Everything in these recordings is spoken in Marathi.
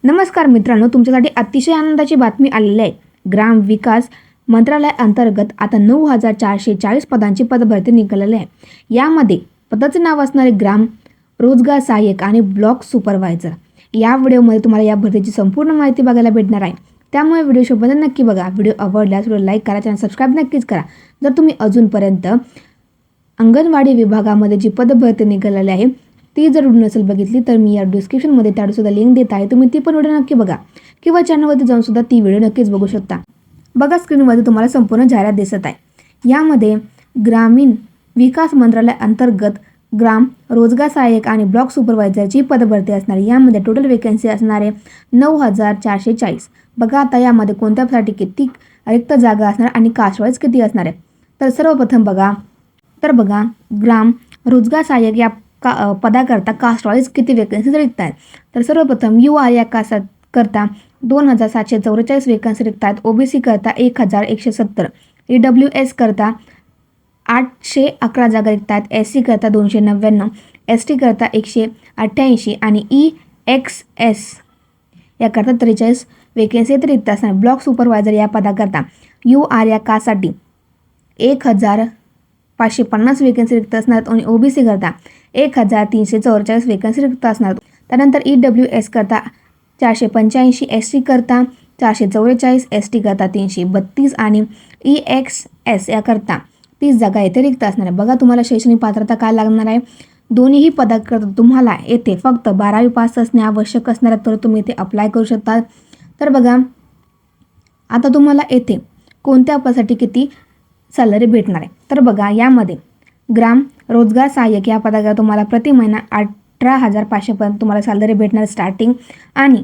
नमस्कार मित्रांनो, तुमच्यासाठी अतिशय आनंदाची बातमी आलेली आहे। ग्राम विकास मंत्रालय अंतर्गत आता 9440 पदांची पदभरती निघालेली आहे। यामध्ये पदाचे नाव असणारे ग्राम रोजगार सहाय्यक आणि ब्लॉक सुपरवायझर। या व्हिडिओमध्ये तुम्हाला या भरतीची संपूर्ण माहिती बघायला भेटणार आहे, त्यामुळे व्हिडिओ शेवटपर्यंत नक्की बघा। व्हिडिओ आवडल्यास व्हिडिओ लाईक करा, चॅनल सबस्क्राइब नक्कीच करा। जर तुम्ही अजूनपर्यंत अंगणवाडी विभागामध्ये जी पदभरती निघालेली आहे ती जर नसेल बघितली तर मी या डिस्क्रिप्शनमध्ये त्यावर सुद्धा लिंक देत आहे, तुम्ही ती पण व्हिडिओ नक्की बघा किंवा चॅनलवरती जाऊन सुद्धा ती व्हिडिओ नक्कीच बघू शकता। बघा, स्क्रीनमध्ये तुम्हाला संपूर्ण जाहिरात दिसत आहे। यामध्ये ग्रामीण विकास मंत्रालय अंतर्गत ग्राम रोजगार सहाय्यक आणि ब्लॉक सुपरवायझरची पदभरती असणार आहे। यामध्ये टोटल वेकन्सी असणार आहे 9440। बघा आता यामध्ये कोणत्यासाठी किती रिक्त जागा असणार आणि कास्ट वाईज किती असणार आहे। तर सर्वप्रथम बघा ग्राम रोजगार सहाय्यक या पदाकरता कास्ट वाईज किती वेकन्सी रिक्त आहेत। तर सर्वप्रथम UR या कास्ट करता 2744 वेकन्सी रिक्त आहेत। OBC करता 1170, EWS करता 811 जागा रिक्त आहेत, SC करता 299, ST करता 188 आणि EXS याकरता 43 वेकन्सी रिक्त असणार। ब्लॉक सुपरवायझर या पदाकरता UR या कास्टसाठी 1550 वेकन्सी रिक्त असणार आणि OBC करता 1344 वेकन्सी रिक्त असणार। त्यानंतर EWS करता 485, SC करता 444, ST करता 332 आणि EXS याकरता 30 जागा येथे रिक्त असणार आहे। बघा, तुम्हाला शैक्षणिक पात्रता काय लागणार आहे। दोन्हीही पदाकरता तुम्हाला येथे फक्त 12वी पास असणे आवश्यक असणार आहे, तर तुम्ही इथे अप्लाय करू शकता। तर बघा आता तुम्हाला येथे कोणत्या पदासाठी किती सॅलरी भेटणार आहे। तर बघा यामध्ये ग्राम रोजगार सहाय्यक या पदाकरता तुम्हाला प्रति महिना 18,500 पर्यंत तुम्हाला सॅलरी भेटणार स्टार्टिंग आणि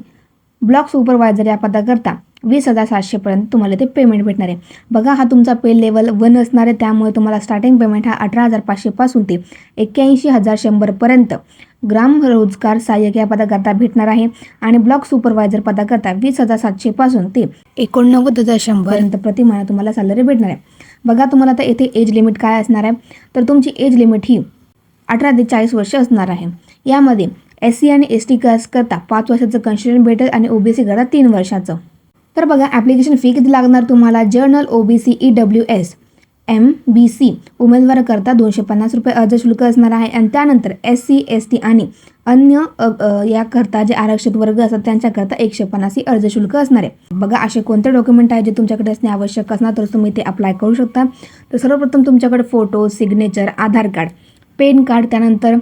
ब्लॉक सुपरवायझर या पदाकरता 20,700 पर्यंत तुम्हाला ते पेमेंट भेटणार आहे। बघा हा तुमचा पे लेवल 1 असणार आहे, त्यामुळे तुम्हाला स्टार्टिंग पेमेंट हा 18,500 पासून ते 81,100 पर्यंत ग्राम रोजगार सहाय्यक या पदाकरता भेटणार आहे आणि ब्लॉक सुपरवायझर पदाकरता 20,700 पासून ते 89,100 पर्यंत प्रति महिना तुम्हाला सॅलरी भेटणार आहे। बघा तुम्हाला आता येथे एज लिमिट काय असणार आहे, तर तुमची एज लिमिट ही 18 ते 40 वर्ष असणार आहे। यामध्ये SC आणि ST कास्ट करता 5 वर्षाचं कन्सेशन भेटेल आणि OBC करता 3 वर्षाचं। तर बघा ॲप्लिकेशन फी किती लागणार तुम्हाला। जर्नल OBC EWS MBC उमेदवार करता 250 रुपये अर्ज शुल्क असणार आहे आणि त्यानंतर SC ST आणि अन्य याकरता जे आरक्षित वर्ग असतात त्यांच्याकरता 150 अर्ज शुल्क असणार आहे। बघा असे कोणते डॉक्युमेंट आहे जे तुमच्याकडे असणे आवश्यक असणार, तर तुम्ही ते अप्लाय करू शकता। तर सर्वप्रथम तुमच्याकडे फोटो, सिग्नेचर, आधार कार्ड, पॅन कार्ड, त्यानंतर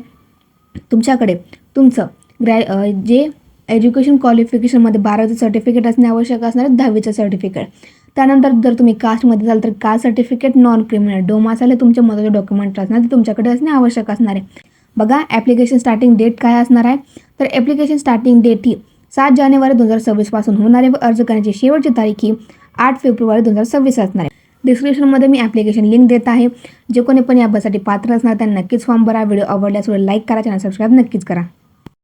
तुमच्याकडे तुमचं जे एज्युकेशन क्वालिफिकेशनमध्ये 12वीचं सर्टिफिकेट असणे आवश्यक असणार आहे, 10वीचं सर्टिफिकेट। त्यानंतर जर तुम्ही कास्टमध्ये असाल तर caste certificate, non criminal, domicile हे तुमचे महत्त्वाचे डॉक्युमेंट असणार ते तुमच्याकडे असणे आवश्यक असणार आहे। बघा ॲप्लिकेशन स्टार्टिंग डेट काय असणार आहे, तर ॲप्लिकेशन स्टार्टिंग डेट ही 7 जानेवारी 2026 पासून होणार आहे व अर्ज करण्याची शेवटची तारीख ही 8 फेब्रुवारी 2026 असणार आहे। डिस्क्रिप्शनमध्ये मी ॲप्लिकेशन लिंक देत आहे। जे कोणी पण या बससाठी पात्र असणार त्यांना नक्कीच फॉर्म भरा। व्हिडिओ आवडल्यास लाईक करा, चॅनल सबस्क्राईब नक्कीच करा।